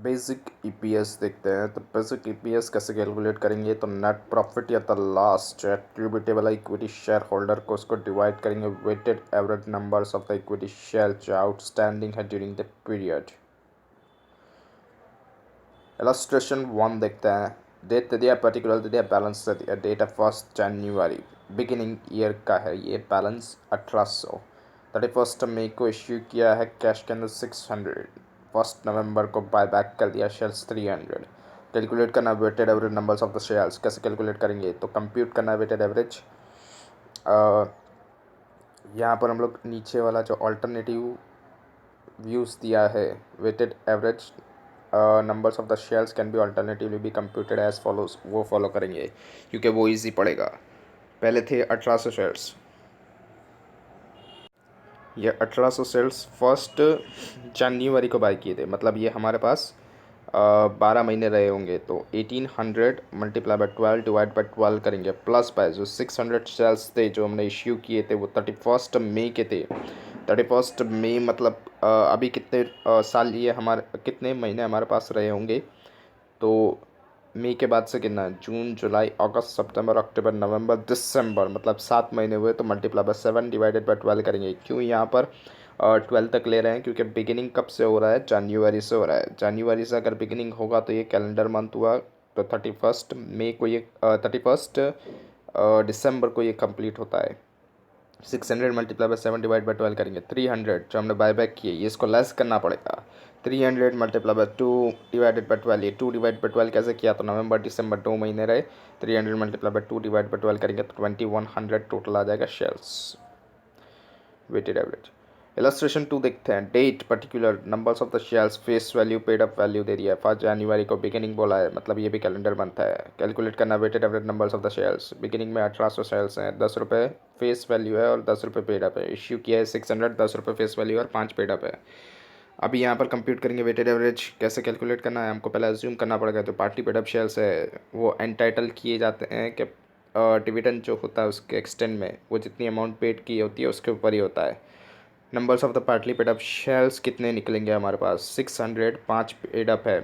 Basic EPS देखते हैं। तो बेसिक ईपीएस कैसे कैलकुलेट करेंगे, तो नेट प्रॉफिट या the last attributable equity shareholder को उसको डिवाइड करेंगे weighted average numbers of the equity share जो आउटस्टैंडिंग है ड्यूरिंग द पीरियड। इलस्ट्रेशन 1 देखते हैं। डेट दे दिया, पर्टिकुलर दे दिया, बैलेंस दे दिया। डेट है 1 जनवरी, बिगिनिंग ईयर का है ये बैलेंस 1800। 31 मई को इश्यू किया है कैश के अंदर 600। 1 नवंबर को बाय बैक कर दिया शेयर्स 300। कैलकुलेट करना weighted average numbers of the shares. कैसे कैलकुलेट करेंगे, तो कंप्यूट करना वेटेड एवरेज। यहाँ पर हम लोग नीचे वाला जो अल्टरनेटिव व्यूज़ दिया है, weighted average numbers of the shares can be alternatively be computed as follows, वो फॉलो करेंगे क्योंकि वो इजी पड़ेगा। पहले थे 1800 शेयर्स, ये 1800 शेयर्स 1 जनवरी को बाय किए थे, मतलब ये हमारे पास 12 महीने रहे होंगे। तो 1800 मल्टीप्लाई बाय 12 डिवाइड बाय 12 करेंगे, प्लस बाय जो 600 शेयर्स थे जो हमने इश्यू किए थे वो 31 मई के थे। 31 मई मतलब अभी कितने साल, ये हमारे कितने महीने हमारे पास रहे होंगे, तो मई के बाद से कितना, जून जुलाई अगस्त सितंबर अक्टूबर नवंबर दिसंबर, मतलब 7 महीने हुए। तो मल्टीप्लाई बाय 7 डिवाइडेड बाय 12 करेंगे। क्यों यहाँ पर 12 तक ले रहे हैं, क्योंकि बिगिनिंग कब से हो रहा है, जनवरी से हो रहा है। जनवरी से अगर बिगिनिंग होगा तो ये कैलेंडर मंथ हुआ, तो 31 मई को ये 31 दिसंबर को ये कंप्लीट होता है। 600 मल्टीप्लाई बाय 7 डिवाइड बाय 12 करेंगे। 300 जो हमने बाय बैक किए ये इसको लेस करना पड़ेगा। 300 मल्टीप्लाई बाय 2 डिवाइडेड बाय 12, ये 2 डिवाइड बाय 12 कैसे किया, तो नवंबर दिसंबर 2 महीने रहे। 300 मल्टीप्लाई बाय 2 डिवाइड बाय 12 करेंगे तो 2100 टोटल आ जाएगा शेयर्स वेटेड एवरेज। इलस्ट्रेशन 2 देखते हैं। Date particular numbers of the shares, face value, paid up value दे दिया है। 1 जनवरी को बिगिनिंग बोला है, मतलब ये भी कैलेंडर मंथ है। कैलकुलेट करना weighted average numbers of the shares. Beginning में 1800 शेयर्स हैं, 10 रुपये फेस वैल्यू है और 10 रुपये पेड अप है। इश्यू किया है 600, 10 रुपये फेस वैल्यू और 5 पेड अप है। अभी यहाँ पर कंप्यूट करेंगे वेटेड एवरेज। कैसे कैलकुलेट करना है, हमको पहले अज्यूम करना पड़ेगा जो पार्टी पेड अप शेयर्स है वो एंटाइटल किए जाते हैं कि डिविडेंड जो होता है उसके एक्सटेंड में वो जितनी अमाउंट पेड की होती है उसके ऊपर ही होता है। Numbers of the partly paid up shares कितने निकलेंगे हमारे पास, 600, 5 पेड अप है।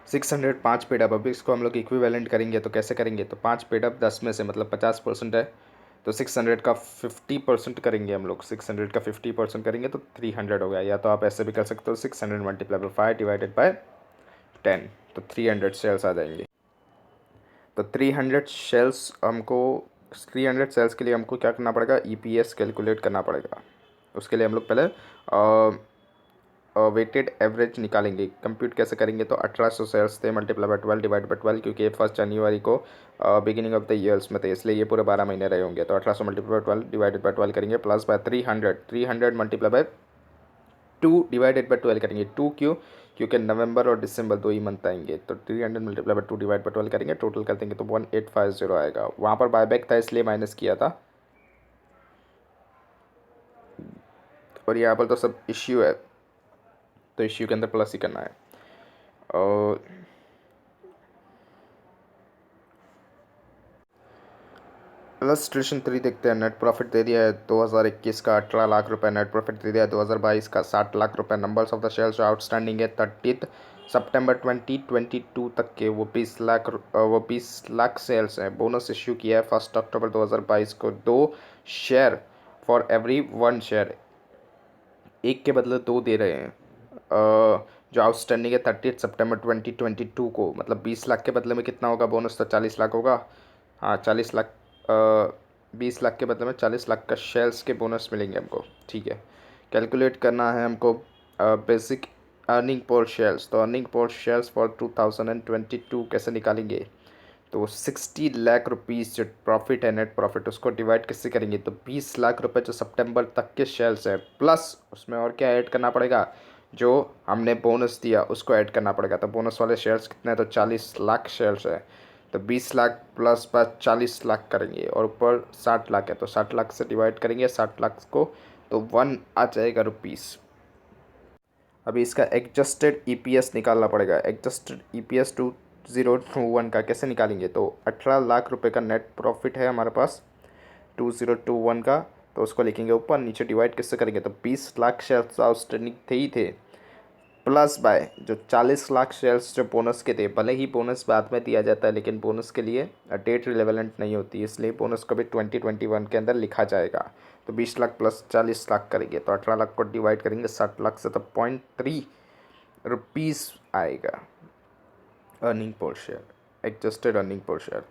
600 5 पेड अप, अभी इसको हम लोग इक्विवेलेंट करेंगे तो कैसे करेंगे, तो 5 पेड अप 10 में से मतलब 50% है, तो 600 का 50% करेंगे हम लोग। 600 का 50% करेंगे तो 300 हो गया। या तो आप ऐसे भी कर सकते हो 600 मल्टीप्लाई बाय 5 डिवाइडेड बाय 10, तो 300 शेयर्स आ जाएंगे। तो 300 शेयर्स हमको, 300 शेयर्स के लिए हमको क्या करना पड़ेगा, ईपीएस कैलकुलेट करना पड़ेगा। उसके लिए हम लोग पहले वेटेड एवरेज निकालेंगे। कंप्यूट कैसे करेंगे, तो 1800 शेयर्स थे मल्टीप्लाई बाय 12 डिवाइड बाय 12, क्योंकि ये 1 जनवरी को बिगिनिंग ऑफ द ईयर्स में थे, इसलिए ये पूरे 12 महीने रहे होंगे। तो 1800 मल्टीप्लाई बाय 12 डिवाइडेड बाय 12 करेंगे, plus by 300, 300 multiply by 2 divided by 12 करेंगे। 2 क्यों, क्योंकि नवंबर और दिसंबर 2 ही मंथ आएंगे। तो 300 मल्टीप्लाई बाय 2 डिवाइड बाय 12 करेंगे, टोटल कर देंगे तो 1850 आएगा। वहाँ पर बायबैक था इसलिए माइनस किया था, और यहाँ पर तो सब इश्यू है तो इश्यू के अंदर प्लस ही करना है। और इलस्ट्रेशन 3 देखते हैं। नेट प्रॉफिट दे दिया है 2021 का 18 लाख रुपए, नेट प्रॉफिट दे दिया है 2022 का 60 लाख रुपए। नंबर्स ऑफ द शेयर्स जो आउटस्टैंडिंग है 30 सितंबर 2022 तक के वो 20 लाख शेयर्स हैं। बोनस इश्यू किया है 1 अक्टूबर 2022 को, 2 शेयर फॉर एवरी 1 शेयर, एक के बदले 2 दे रहे हैं। जो आउटस्टैंडिंग है 30 सितंबर 2022 को, मतलब 20 लाख के बदले में कितना होगा बोनस, तो 40 लाख होगा। हाँ 40 लाख, 20 लाख के बदले में 40 लाख का शेयर्स के बोनस मिलेंगे हमको। ठीक है, कैलकुलेट करना है हमको बेसिक अर्निंग पर शेयर्स। तो अर्निंग पर शेयर्स फॉर 2022 कैसे निकालेंगे, तो 60 लाख रुपीज़ जो प्रॉफिट है, नेट प्रॉफिट, उसको डिवाइड किससे करेंगे, तो 20 लाख रुपए जो सितंबर तक के शेयर्स है, प्लस उसमें और क्या ऐड करना पड़ेगा, जो हमने बोनस दिया उसको ऐड करना पड़ेगा। तो बोनस वाले शेयर्स कितने हैं, तो 40 लाख शेयर्स है। तो 20 लाख प्लस 40 लाख करेंगे, और ऊपर 60 लाख है तो 60 लाख से डिवाइड करेंगे 60 लाख को, तो 1 आ जाएगा रुपीज़। अभी इसका एडजस्टेड ईपीएस निकालना पड़ेगा। एडजस्टेड ईपीएस 2021 का कैसे निकालेंगे, तो 18 लाख रुपए का नेट प्रॉफिट है हमारे पास 2021 का, तो उसको लिखेंगे ऊपर, नीचे डिवाइड किससे करेंगे, तो 20 लाख शेयर्स आउटस्टैंडिंग थे ही थे, प्लस बाय जो 40 लाख शेयर्स जो बोनस के थे, भले ही बोनस बाद में दिया जाता है लेकिन बोनस के लिए डेट रिलेवेंट नहीं होती, इसलिए बोनस को भी 2021 के अंदर लिखा जाएगा। तो 20 लाख प्लस 40 लाख करेंगे तो 18 लाख को डिवाइड करेंगे 60 लाख से, तो 0.3 रुपीज़ आएगा earning per share, adjusted earning per share.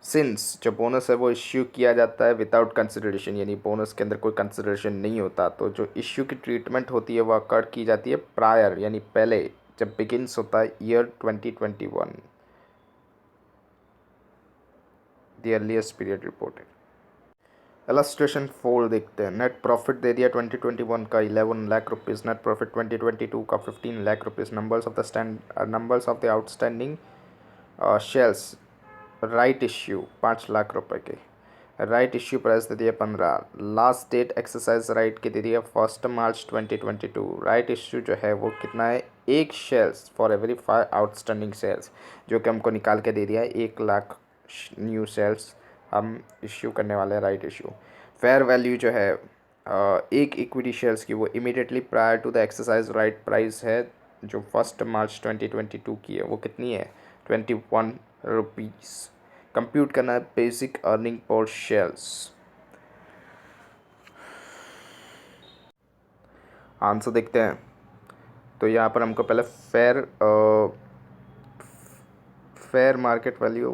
Since जो बोनस है वो इश्यू किया जाता है विदाउट कंसिडरेशन, यानी बोनस के अंदर कोई कंसिडरेशन नहीं होता, तो जो इश्यू की ट्रीटमेंट होती है वो अकर्ड की जाती है प्रायर, यानी पहले, जब बिगिनस होता है year 2021, the earliest period reported. Illustration 4 देखते हैं। नेट प्रॉफिट दे दिया 2021 का 11 लाख रुपीज़, नेट प्रॉफिट 2022 का 15 lakh rupees, numbers of the outstanding shares right issue 5 lakh रुपए के, राइट इश्यू प्राइस दे दिया 15, लास्ट डेट एक्सरसाइज राइट की दे दिया 1 मार्च 2022, राइट इश्यू जो है वो कितना है, 1 shares for every 5 outstanding shares, जो कि हमको निकाल के दे दिया है 1 लाख न्यू शेयर्स हम इश्यू करने वाले हैं, राइट इश्यू। फेयर वैल्यू जो है एक इक्विटी शेयर्स की वो immediately prior to the exercise right price है जो 1 मार्च 2022 की है, वो कितनी है 21 रुपीज़। कंप्यूट करना है basic earning per shares. Answer देखते हैं। तो यहाँ पर हमको पहले fair market value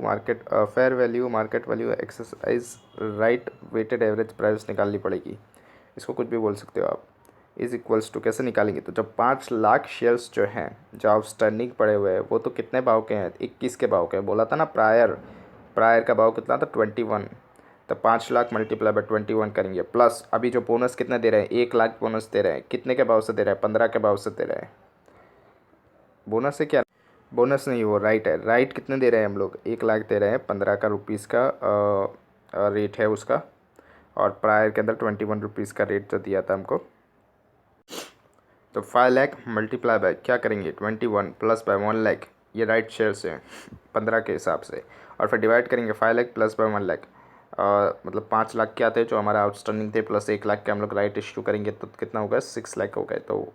exercise right weighted average price निकालनी पड़ेगी, इसको कुछ भी बोल सकते हो आप। इज इक्वल्स टू कैसे निकालेंगे, तो जब 5 लाख शेयर्स जो हैं जो आउटस्टैंडिंग पड़े हुए हैं वो तो कितने भाव के हैं, 21 के भाव के हैं, बोला था ना प्रायर का भाव कितना था 21, तो 5 लाख मल्टीप्लाई बाय 21 करेंगे, प्लस अभी जो बोनस कितने दे रहे हैं, 1 लाख बोनस दे रहे हैं, कितने के भाव से दे रहे हैं, 15 के भाव से दे रहे हैं। बोनस से क्या, बोनस नहीं, वो राइट है, राइट कितने दे रहे हैं हम लोग, 1 लाख दे रहे हैं, 15 का रुपीज़ का रेट है उसका, और प्रायर के अंदर 21 रुपीज़ का रेट जो दिया था हमको। तो 5 लाख मल्टीप्लाई बाय क्या करेंगे 21 प्लस बाय 1 लाख, ये राइट शेयर्स हैं 15 के हिसाब से, और फिर डिवाइड करेंगे 5 लाख प्लस बाय 1 लाख, मतलब 5 लाख के आते जो हमारा आउटस्टैंडिंग थे, प्लस 1 लाख के हम लोग राइट इश्यू करेंगे तो कितना होगा 6 लाख हो गए। तो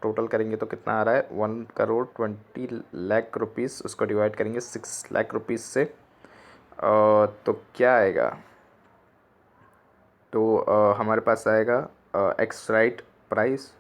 टोटल करेंगे तो कितना आ रहा है 1 करोड़ 20 लाख रुपीज़, उसको डिवाइड करेंगे 6 लाख रुपीज़ से, तो क्या आएगा, तो हमारे पास आएगा एक्स राइट प्राइस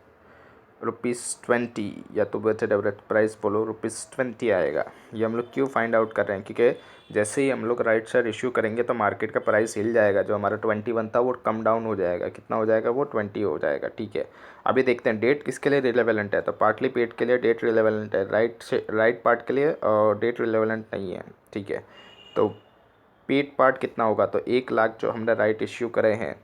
₹20, या तो वेटेड एवरेज प्राइस बोलो ₹20 आएगा। ये हम लोग क्यों फाइंड आउट कर रहे हैं, क्योंकि जैसे ही हम लोग राइट शेयर इशू करेंगे तो मार्केट का प्राइस हिल जाएगा, जो हमारा 21 था वो कम डाउन हो जाएगा, कितना हो जाएगा वो 20 हो जाएगा। ठीक है, अभी देखते हैं डेट किसके लिए रिलेवेंट है, तो पार्टली पेड के लिए डेट रिलेवेंट है, राइट पार्ट के लिए डेट रिलेवेंट नहीं है। ठीक है, तो पेड पार्ट कितना होगा, तो 1 लाख जो हमने राइट इश्यू करे हैं,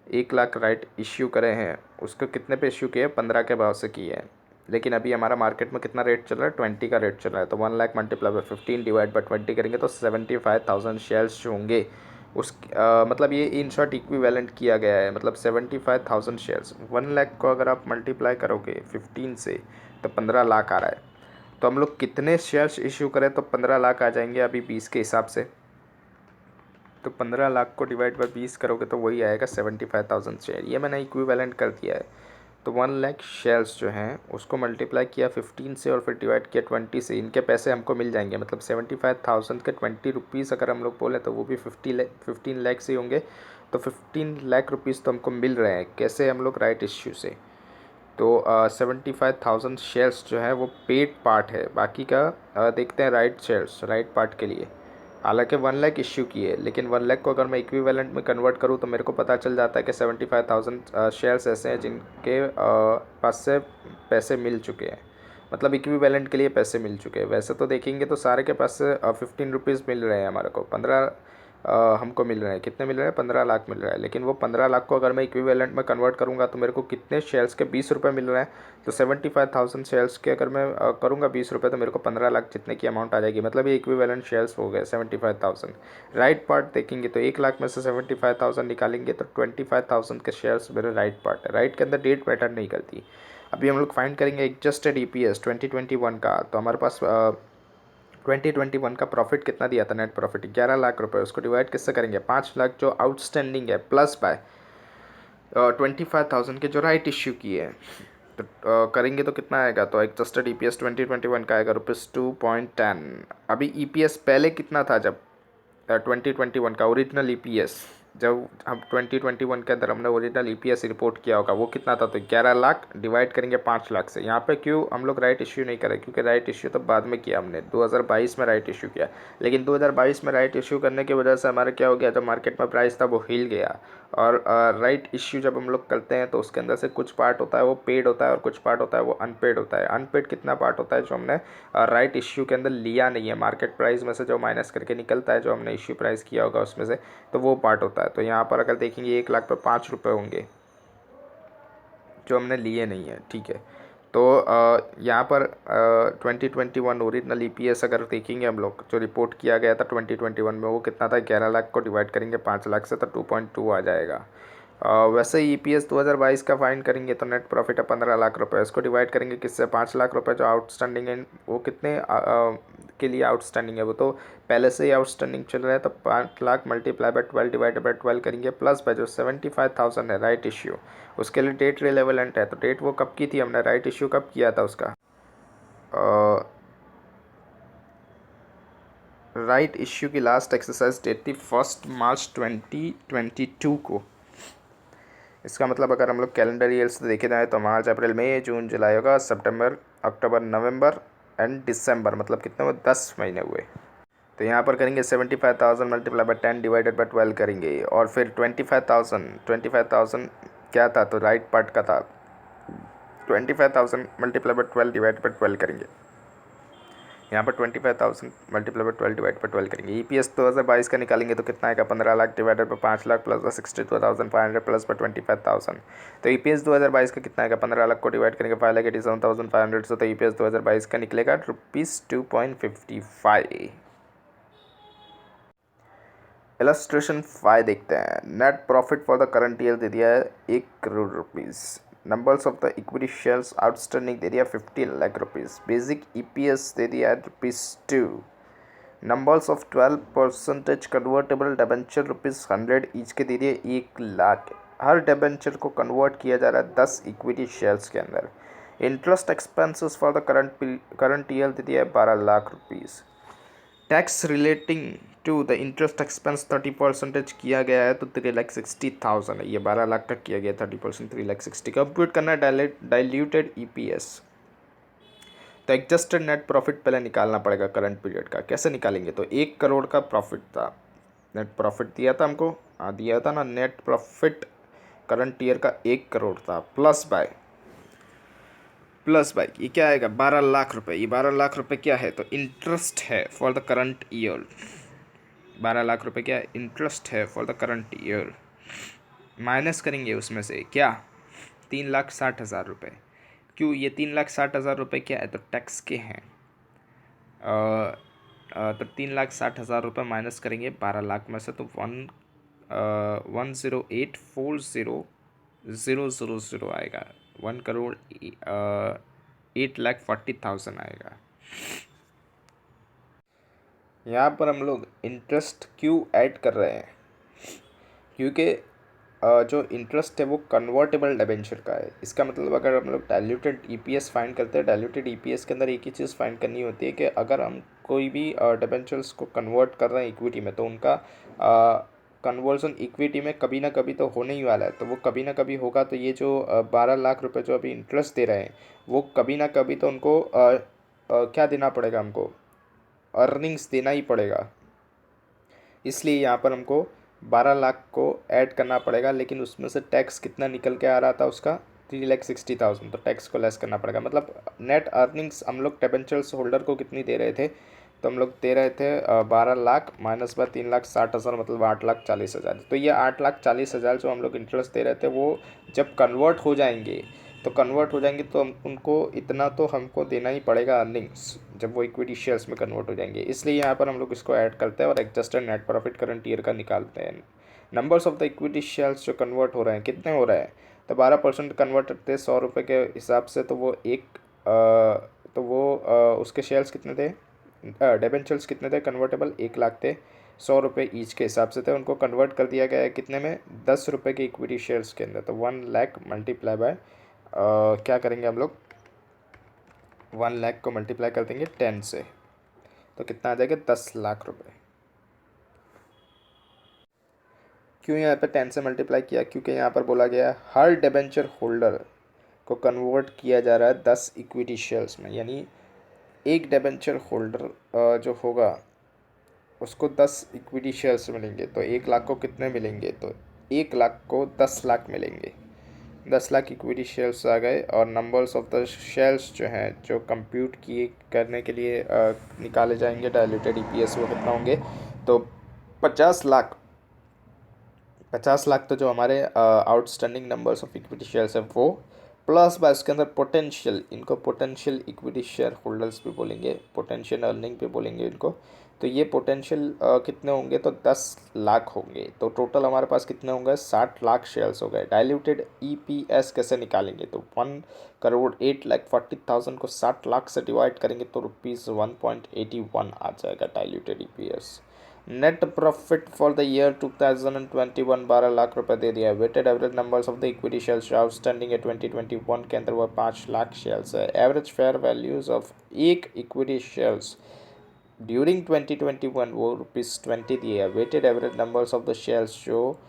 1 लाख राइट इश्यू करे हैं, उसको कितने पे इश्यू किए 15 के भाव से किए हैं, लेकिन अभी हमारा मार्केट में कितना रेट चल रहा है 20 का रेट चल रहा है, तो 1 lakh multiply by 15 divide by 20 करेंगे तो 75,000 शेयर्स जो होंगे उस मतलब ये इन शॉर्ट इक्विवेलेंट किया गया है, मतलब 75,000 शेयर्स, 1 लाख को अगर आप मल्टीप्लाई करोगे 15 से तो 15 लाख आ रहा है। तो हम लोग कितने शेयर्स इशू करें तो 15 लाख आ जाएंगे अभी 20 के हिसाब से, तो 15 लाख को डिवाइड बाय 20 करोगे तो वही आएगा 75,000 शेयर, ये मैंने इक्विवेलेंट कर दिया है। तो 1 लाख शेयर्स जो हैं उसको मल्टीप्लाई किया 15 से और फिर डिवाइड किया 20 से, इनके पैसे हमको मिल जाएंगे, मतलब 75,000 के 20 रुपीज़ अगर हम लोग बोले तो वो भी 15 लाख से होंगे, तो 15 लाख रुपीज़ तो हमको मिल रहे हैं, कैसे, हम लोग राइट इश्यू से। तो 75,000 शेयर्स जो है वो पेड पार्ट है, बाकी का देखते हैं राइट शेयर्स, राइट पार्ट के लिए। हालांकि 1 लाख इश्यू किए, लेकिन 1 लाख को अगर मैं इक्विवेलेंट में कन्वर्ट करूँ तो मेरे को पता चल जाता है कि 75,000 शेयर्स ऐसे हैं जिनके पास से पैसे मिल चुके हैं, मतलब इक्विवेलेंट के लिए पैसे मिल चुके हैं। वैसे तो देखेंगे तो सारे के पास से 15 रुपीज़ मिल रहे हैं हमारे को, 15 हमको मिल रहे हैं, कितने मिल रहे हैं 15 लाख मिल रहा है, लेकिन वो 15 लाख को अगर मैं इक्विवेलेंट में कन्वर्ट करूँगा तो मेरे को कितने शेयर्स के 20 रुपये मिल रहे हैं, तो 75,000 शेयर्स के अगर मैं करूँगा 20 रुपये तो मेरे को 15 लाख जितने की अमाउंट आ जाएगी, मतलब ये इक्विवेलेंट शेयर्स हो गए 75,000। राइट पार्ट देखेंगे तो 1 लाख में से 75,000 निकालेंगे तो 25,000 के शेयर्स मेरे राइट पार्ट है, राइट के अंदर डेट मैटर नहीं करती। अभी हम लोग फाइंड करेंगे एडजस्टेड EPS 2021 का, तो हमारे पास 2021 का प्रॉफिट कितना दिया था, नेट प्रॉफिट 11 लाख रुपए, उसको डिवाइड किससे करेंगे 5 लाख जो आउटस्टैंडिंग है प्लस बाय 25,000 के जो राइट इश्यू किए हैं, तो करेंगे तो कितना आएगा, तो एडजस्टेड EPS 2021 का आएगा ₹2.10। अभी EPS पहले कितना था जब 2021 का ओरिजिनल EPS, जब हम 2021 के अंदर हमने ओरिजिनल EPS रिपोर्ट किया होगा वो कितना था, तो 11 लाख डिवाइड करेंगे 5 लाख से। यहाँ पे क्यों हम लोग राइट इश्यू नहीं करें, क्योंकि राइट इश्यू तो बाद में किया हमने, 2022 में राइट इश्यू किया। लेकिन 2022 में राइट इश्यू करने की वजह से हमारा क्या हो गया, जो मार्केट में प्राइस था वो हिल गया। और राइट इश्यू जब हम लोग करते हैं तो उसके अंदर से कुछ पार्ट होता है वो पेड होता है और कुछ पार्ट होता है वो अनपेड होता है। अनपेड कितना पार्ट होता है जो हमने राइट इश्यू के अंदर लिया नहीं है, मार्केट प्राइस में से जो माइनस करके निकलता है जो हमने इश्यू प्राइस किया होगा उसमें से, तो वो पार्ट होता है। तो यहाँ पर अगर देखेंगे 1 लाख पर 5 रुपये होंगे जो हमने लिए नहीं है, ठीक है। तो यहाँ पर 2021 ओरिजिनल EPS अगर देखेंगे हम लोग, जो रिपोर्ट किया गया था 2021 में, वो कितना था, 11 लाख को डिवाइड करेंगे 5 लाख से तो 2.2 आ जाएगा। वैसे ही EPS 2022 का फाइंड करेंगे तो नेट प्रॉफिट है 15 लाख रुपए। इसको डिवाइड करेंगे किससे, 5 लाख रुपए जो आउटस्टैंडिंग है वो कितने के लिए आउटस्टैंडिंग है, वो तो पहले से ही आउटस्टैंडिंग चल रहा है। तो 5 lakh multiply by 12 divided by 12 करेंगे, प्लस बाय जो 75,000 है राइट इश्यू, उसके लिए डेट रिलेवेंट है। तो डेट वो कब की थी, हमने राइट इश्यू कब किया था उसका, राइट इश्यू की लास्ट एक्सरसाइज डेट थी 1 मार्च 2022 को। इसका मतलब अगर हम लोग कैलेंडर ईयर से देखे जाए तो मार्च अप्रैल मई जून जुलाई अगस्त सितंबर अक्टूबर नवंबर एंड दिसंबर, मतलब कितने हुए, 10 महीने हुए। तो यहाँ पर करेंगे 75,000 मल्टीप्लाई बाय 10 डिवाइडेड बाय 12 करेंगे, और फिर 25,000 क्या था, तो राइट पार्ट का था। 25,000 मल्टीप्लाई बाय 12 डिवाइड बाय 12 करेंगे। यहाँ पर 25,000 मल्टीप्लाई बाय 12 डिवाइड बाय 12 करेंगे। EPS 2022 का निकालेंगे तो कितना आएगा, 15 lakh divided by 5 lakh plus 62,500 plus by 25,000। तो EPS 2022 का कितना आएगा, 15 लाख को डिवाइड करेंगे 5 लाख 87,500 से, तो EPS 2022 का निकलेगा ₹2.55। इलस्ट्रेशन 5 देखते हैं। Net profit for the current year दे दिया है 1 crore rupees. Numbers of the equity shares outstanding दे दिया 50 लाख रुपीज़। बेसिक EPS दे दिया है ₹2। Numbers of 12% convertible debenture ₹100 each के दे दिए 1 लाख। हर डिबेंचर को कन्वर्ट किया जा रहा है 10 इक्विटी शेयर्स के अंदर। Interest expenses for the current year दे दिया है 12 lakh rupees. Tax relating to the interest expense 30% किया गया है तो 3,60,000 है। ये 12 लाख का किया गया 30%, 3,60,000। कंप्यूट करना है डाइल्यूटेड EPS। तो एडजस्टेड नेट प्रॉफिट पहले निकालना पड़ेगा करंट पीरियड का। कैसे निकालेंगे, तो 1 करोड़ का प्रॉफिट था, नेट प्रॉफिट दिया था हमको, दिया था ना, नेट प्रॉफिट करंट ईयर का 1 करोड़ था, प्लस बाय ये क्या आएगा, 12 लाख रुपए। ये 12 लाख रुपए क्या है, तो इंटरेस्ट है for the current year. 12 lakh रुपए क्या है, इंटरेस्ट है for the current year. Minus करेंगे उसमें से क्या, 3,60,000 रुपये। क्यों, ये 3,60,000 रुपये क्या है, तो टैक्स के हैं। तो 3,60,000 रुपये माइनस करेंगे 12 लाख में से, तो 1,08,40,000 आएगा। 1,08,40,000 आएगा। यहाँ पर हम लोग इंटरेस्ट क्यों ऐड कर रहे हैं, क्योंकि जो इंटरेस्ट है वो कन्वर्टेबल डिबेंचर का है। इसका मतलब अगर हम लोग डाइल्यूटेड EPS फाइंड करते हैं, डाइल्यूटेड EPS के अंदर एक ही चीज़ फाइंड करनी होती है कि अगर हम कोई भी डिबेंचर्स को कन्वर्ट कर रहे हैं इक्विटी में, तो उनका कन्वर्जन इक्विटी में कभी ना कभी तो होने ही वाला है। तो वो कभी ना कभी होगा, तो ये जो 12 लाख रुपये जो अभी इंटरेस्ट दे रहे हैं वो कभी ना कभी तो उनको क्या देना पड़ेगा, हमको अर्निंग्स देना ही पड़ेगा। इसलिए यहाँ पर हमको 12 लाख को ऐड करना पड़ेगा। लेकिन उसमें से टैक्स कितना निकल के आ रहा था उसका, 3,60,000, तो टैक्स को लेस करना पड़ेगा। मतलब नेट अर्निंग्स हम लोग डिबेंचर्स होल्डर को कितनी दे रहे थे, तो हम लोग दे रहे थे 12 लाख माइनस बाय 3,60,000, मतलब 8,40,000। तो ये 8,40,000 जो हम लोग इंटरेस्ट दे रहे थे वो जब कन्वर्ट हो जाएंगे तो उनको इतना तो हमको देना ही पड़ेगा अर्निंग्स, जब वो इक्विटी शेयर्स में कन्वर्ट हो जाएंगे। इसलिए यहाँ पर हम लोग इसको ऐड करते हैं और adjusted net profit current year का निकालते हैं। Numbers of the equity shares जो कन्वर्ट हो रहे हैं, कितने हो रहे हैं, तो 12% कन्वर्ट करते हैं 100 रुपये के हिसाब से, तो वो उसके शेयर्स कितने थे, डिबेंचर्स कितने थे कन्वर्टेबल, 1 लाख थे। 100 रुपये ईच के हिसाब से थे, उनको कन्वर्ट कर दिया गया है कितने में, 10 रुपये के इक्विटी शेयर्स के अंदर। तो 1 लाख मल्टीप्लाई बाय क्या करेंगे हम लोग, 1 लाख को मल्टीप्लाई कर देंगे 10 से, तो कितना आ जाएगा 10 लाख रुपए। क्यों यहाँ पे 10 से मल्टीप्लाई किया, क्योंकि यहाँ पर बोला गया है हर डिबेंचर होल्डर को कन्वर्ट किया जा रहा है 10 इक्विटी शेयर्स में, यानी एक डिबेंचर होल्डर जो होगा उसको 10 इक्विटी शेयर्स मिलेंगे। तो 1 लाख को कितने मिलेंगे, तो 1 लाख को 10 लाख मिलेंगे। 10 लाख इक्विटी शेयर्स आ गए, और नंबर्स ऑफ द शेयर्स जो हैं जो कंप्यूट किए करने के लिए निकाले जाएंगे डायल्यूटेड ईपीएस, वो कितना होंगे, तो 50 लाख। 50 लाख तो जो हमारे outstanding numbers of equity shares है वो, प्लस बाय उसके अंदर पोटेंशियल, इनको पोटेंशियल इक्विटी शेयर होल्डर्स भी बोलेंगे, पोटेंशियल अर्निंग भी बोलेंगे इनको। तो ये पोटेंशियल कितने होंगे, तो 10 लाख होंगे। तो टोटल हमारे पास कितने होंगे, 60 लाख शेयर्स हो गए। डाइल्यूटेड ईपीएस कैसे निकालेंगे, तो 1,08,40,000 को 60 लाख से डिवाइड करेंगे तो ₹1.81 आ जाएगा diluted EPS. Net profit for the year 2021 ₹12 lakh दे दिया है। Weighted average numbers of the equity shares outstanding है 2021 के अंदर वो 5 लाख शेयर्स है। एवरेज फेयर वैल्यूज ऑफ एक इक्विटी शेयर्स ड्यूरिंग 2021 वो ₹20 दिए है। Weighted average numbers of the shares जो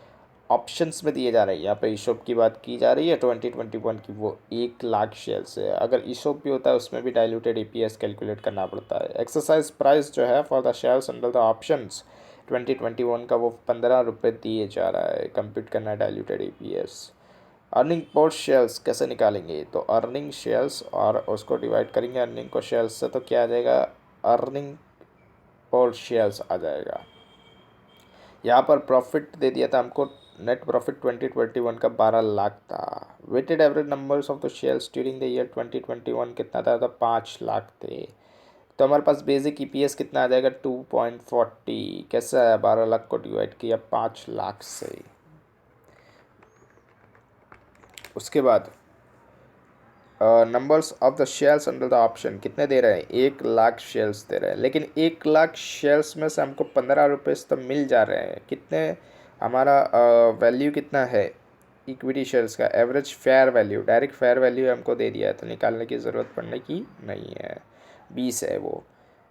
ऑप्शंस में दिए जा रहे हैं, यहाँ पे ईशॉप की बात की जा रही है 2021 की, वो 1 लाख शेयर्स है। अगर ईशॉप भी होता है उसमें भी डाइल्यूटेड ईपीएस कैलकुलेट करना पड़ता है। एक्सरसाइज प्राइस जो है for the shares under the options 2021 का वो ₹15 दिए जा रहा है। कंप्यूट करना है diluted EPS. Earning per shares कैसे निकालेंगे, तो अर्निंग शेयर्स और उसको डिवाइड करेंगे अर्निंग को शेयर्स से, तो क्या आ जाएगा, अर्निंग पर शेयर्स आ जाएगा। यहाँ पर प्रॉफिट दे दिया था हमको, नेट प्रॉफिट 2021 का 12 लाख था। Weighted average numbers of the shares during the year 2021 कितना था, तो 5 लाख थे। तो हमारे पास बेसिक ईपीएस कितना आ जाएगा, 2.40। कैसे आया, 12 लाख को डिवाइड किया 5 लाख से। उसके बाद numbers of the shares under the option कितने दे रहे हैं, 1 लाख शेयर्स दे रहे हैं, लेकिन 1 लाख शेयर्स में से हमको ₹15 तो मिल जा रहे हैं। कितने, हमारा वैल्यू कितना है इक्विटी शेयर्स का, average fair value, direct fair value हमको दे दिया है, तो निकालने की ज़रूरत पड़ने की नहीं है। 20 है वो,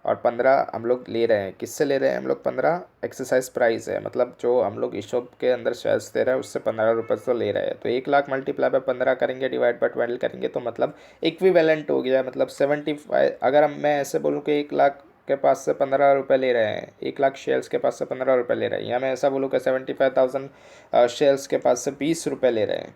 और 15 हम लोग ले रहे हैं। किससे ले रहे हैं हम लोग, 15 एक्सरसाइज प्राइस है, मतलब जो हम लोग ईशॉप के अंदर शेयर्स दे रहे हैं उससे ₹15 तो ले रहे हैं। तो 1 लाख मल्टीप्लाई बाय 15 करेंगे, डिवाइड बाय 12 करेंगे, तो मतलब इक्विवेलेंट हो गया। मतलब 75, अगर मैं ऐसे बोलूँ कि 1 लाख के पास से ₹15 ले रहे हैं, 1 लाख शेयर्स के पास से ₹15 ले रहे हैं, या मैं ऐसा बोलूँ कि 75,000 शेयर्स के पास से ₹20 ले रहे हैं,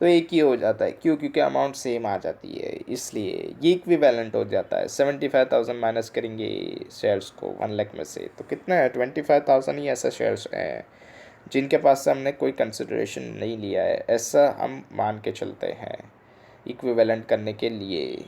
तो एक ही हो जाता है। क्यों, क्योंकि अमाउंट सेम आ जाती है, इसलिए ये इक्विवेलेंट हो जाता है। 75,000 माइनस करेंगे शेयर्स को 1 लाख में से, तो कितना है, 25,000 ही ऐसे शेयर्स हैं जिनके पास से हमने कोई कंसिडरेशन नहीं लिया है, ऐसा हम मान के चलते हैं इक्विवेलेंट करने के लिए।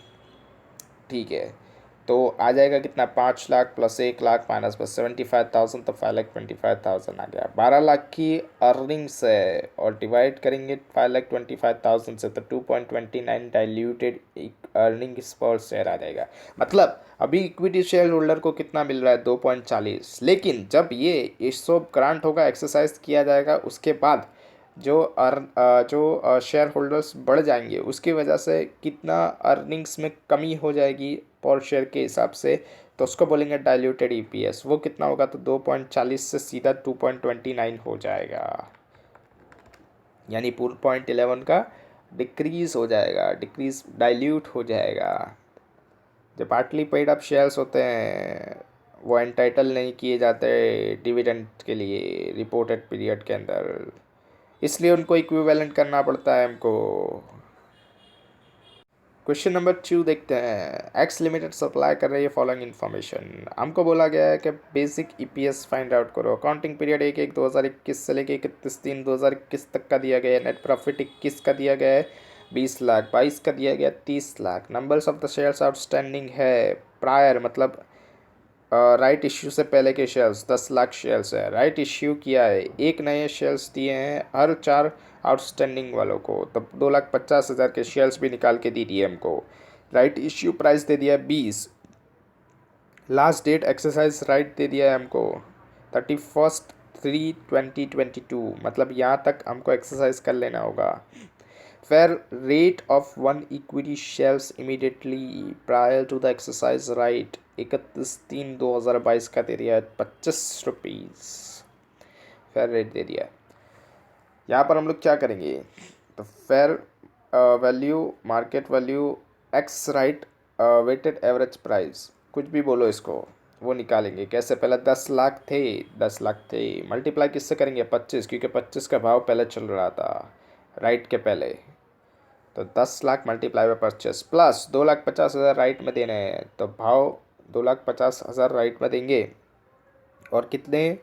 ठीक है, तो आ जाएगा कितना, 5 लाख प्लस 1 लाख माइनस बस 75,000, तो 5,25,000 आ गया। 12 लाख की अर्निंग्स है और डिवाइड करेंगे 5,25,000 से, तो 2.29 डाइल्यूटेड अर्निंग्स पर शेयर आ जाएगा। मतलब अभी इक्विटी शेयर होल्डर को कितना मिल रहा है, 2.40, लेकिन जब ये ईसोप ग्रांट होगा, एक्सरसाइज किया जाएगा, उसके बाद जो शेयर होल्डर्स बढ़ जाएंगे उसकी वजह से कितना अर्निंग्स में कमी हो जाएगी पर शेयर के हिसाब से, तो उसको बोलेंगे डाइल्यूटेड ईपीएस। वो कितना होगा, तो 2.40 से सीधा 2.29 हो जाएगा, यानी 0.11 का डिक्रीज हो जाएगा, डिक्रीज डाइल्यूट हो जाएगा। जो पार्टली पेड अप शेयर्स होते हैं वो एंटाइटल नहीं किए जाते डिविडेंड के लिए रिपोर्टेड पीरियड के अंदर, इसलिए उनको इक्विवेलेंट करना पड़ता है हमको। क्वेश्चन नंबर 2 देखते हैं। एक्स लिमिटेड सप्लाई कर रही है फॉलोइंग इन्फॉर्मेशन। हमको बोला गया है कि बेसिक ईपीएस फाइंड आउट करो। अकाउंटिंग पीरियड 1/1/2021 से लेके 31/3/2021 तक का दिया गया है। नेट प्रॉफिट 21 का दिया गया है, 20 लाख, 22 का दिया गया 30 lakh. Numbers of the shares outstanding है प्रायर, मतलब राइट इश्यू से पहले के शेयर्स 10 लाख शेयर्स है। राइट इश्यू किया है, एक नए शेयर्स दिए हैं हर 4 आउटस्टैंडिंग वालों को, तब 2,50,000 के शेयर्स भी निकाल के दे दिए हमको। राइट इश्यू प्राइस दे दिया है 20। लास्ट डेट एक्सरसाइज राइट दे दिया है हमको 31/3/2022, मतलब यहाँ तक हमको एक्सरसाइज कर लेना होगा। Fair rate of one equity shares immediately prior to the exercise right 31/3/2022 का दे दिया है 25 रुपीज़। फेयर रेट दे दिया है। यहाँ पर हम लोग क्या करेंगे, तो fair value, market value, ex right, weighted average price, कुछ भी बोलो इसको, वो निकालेंगे। कैसे, पहले 10 लाख थे, 10 लाख थे, मल्टीप्लाई किससे करेंगे, 25, क्योंकि 25 का भाव पहले चल रहा था राइट के पहले। तो 10 lakh multiply by 25 plus 2,50,000 right में देने हैं, तो भाव 2,50,000 राइट में देंगे। और कितने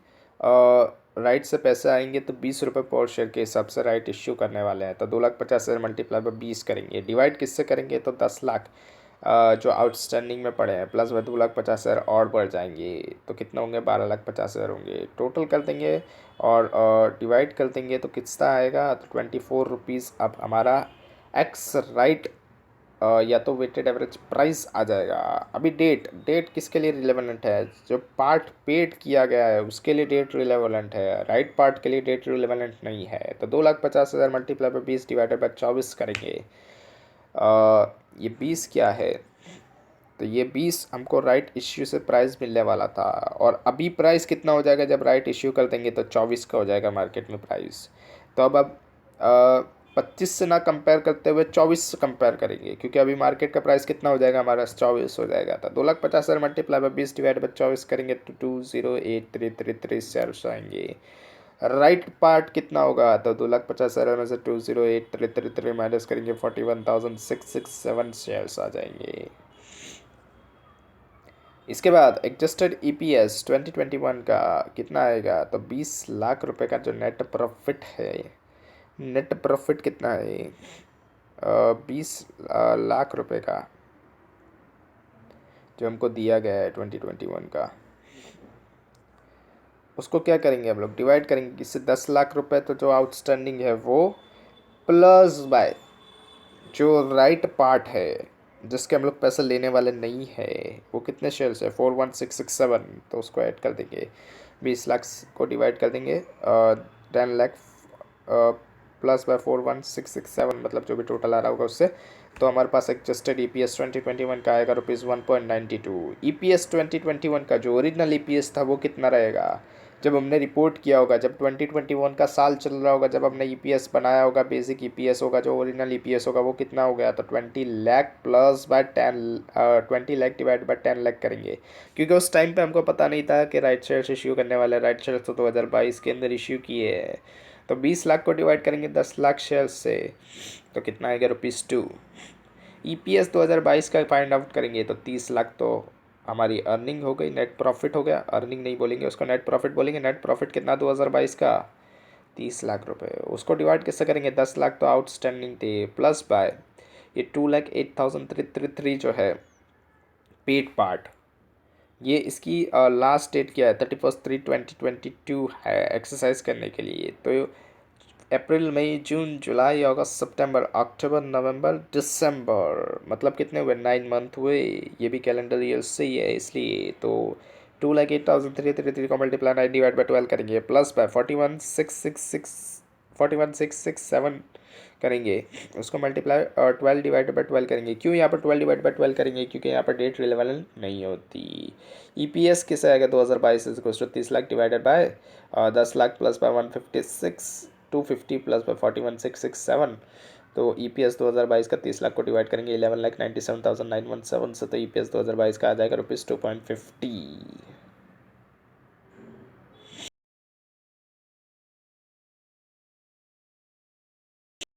राइट से पैसे आएंगे, तो 20 रुपये पर शेयर के हिसाब से राइट इश्यू करने वाले हैं। तो 2,50,000 मल्टीप्लाई बाय 20 करेंगे, डिवाइड किससे करेंगे, तो 10 लाख जो आउटस्टैंडिंग में पड़े हैं प्लस वह 2,50,000 और बढ़ जाएंगे, तो कितना होंगे, 12,50,000 होंगे। टोटल कर देंगे और डिवाइड कर देंगे तो कितना आएगा, तो 24 रुपीज़ अब हमारा एक्स राइट या तो वेटेड एवरेज प्राइस आ जाएगा। अभी डेट किसके लिए रिलेवेंट है, जो पार्ट पेड किया गया है उसके लिए डेट रिलेवेंट है, राइट पार्ट के लिए डेट रिलेवेंट नहीं है। तो 2,50,000 मल्टीप्लाई बाय 20 डिवाइडेड बाय 24 करेंगे। ये 20 क्या है, तो ये 20 हमको राइट इश्यू से प्राइस मिलने वाला था, और अभी प्राइस कितना हो जाएगा जब राइट इश्यू कर देंगे, तो 24 का हो जाएगा मार्केट में प्राइस। तो अब 25 से ना कंपेयर करते हुए 24 से कंपेयर करेंगे, क्योंकि अभी मार्केट का प्राइस कितना हो जाएगा हमारा, 24 हो जाएगा। तो 2,50,000 मल्टीप्लाई बाय 20 डिवाइड बाय 24 करेंगे तो 208,333 शेयर्स आएंगे। राइट पार्ट कितना होगा, तो 2,50,000 में से 208,333 माइनस करेंगे 41,667 शेयर्स आ जाएंगे। इसके बाद एडजस्टेड ईपीएस 2021 का कितना आएगा, तो 20 लाख रुपए का जो नेट प्रॉफिट है, नेट प्रॉफिट कितना है, 20 लाख रुपए का जो हमको दिया गया है 2021 का, उसको क्या करेंगे हम लोग, डिवाइड करेंगे किससे, 10 लाख रुपए तो जो आउटस्टैंडिंग है वो, प्लस बाय जो राइट पार्ट है जिसके हम लोग पैसे लेने वाले नहीं है, वो कितने शेयर्स है, 41,667, तो उसको ऐड कर देंगे। 20 लाख को डिवाइड कर देंगे 10 लाख प्लस बाय 41,667, मतलब जो भी टोटल आ रहा होगा उससे। तो हमारे पास एडजस्टेड ईपीएस 2021 का आएगा ₹1.92। ईपीएस 2021 का जो ओरिजिनल ईपीएस था वो कितना रहेगा, जब हमने रिपोर्ट किया होगा, जब 2021 का साल चल रहा होगा, जब हमने ईपीएस बनाया होगा, बेसिक ईपीएस होगा, जो ओरिजिनल ईपीएस होगा वो कितना हो गया, तो 20 lakh plus by 20 lakh divide by 10 lakh करेंगे, क्योंकि उस टाइम पे हमको पता नहीं था कि राइट शेयर्स इश्यू करने वाले, राइट शेयर्स तो 2022 के अंदर इश्यू किए हैं। तो 20 लाख को डिवाइड करेंगे 10 लाख शेयर्स से, तो कितना आएगा, ₹2। ईपीएस 2022 का फाइंड आउट करेंगे तो 30 लाख तो हमारी अर्निंग हो गई, नेट प्रॉफिट हो गया, अर्निंग नहीं बोलेंगे उसको, नेट प्रॉफिट बोलेंगे। नेट प्रॉफिट कितना 2022 का, 30 लाख रुपए। उसको डिवाइड किससे करेंगे, 10 लाख तो आउटस्टैंडिंग थे, प्लस बाय ये 2,08,333 जो है पेड पार्ट, ये इसकी लास्ट डेट क्या है, 31/3/2022 है एक्सरसाइज करने के लिए। तो अप्रैल मई जून जुलाई अगस्त सितंबर अक्टूबर नवंबर दिसंबर, मतलब कितने हुए, 9 मंथ हुए, ये भी कैलेंडर ईयर से ही है इसलिए। तो 2,08,333 को मल्टीप्लाई 9 डिवाइड बाई 12 करेंगे, प्लस बाय 41,667 करेंगे, उसको मल्टीप्लाई 12 डिवाइड बाई 12 करेंगे। क्यों यहाँ पर 12 डिवाइड बाई 12 करेंगे, क्योंकि यहाँ पर डेट रिलेवेंट नहीं होती। ईपीएस किसे आएगा, 2022 30 lakh divided by 10 lakh plus by 156,250 plus by 41,667। तो ईपीएस 2022 का 30 लाख को डिवाइड करेंगे 11,97,917 से, तो ईपीएस 2022 का आ जाएगा ₹2.50।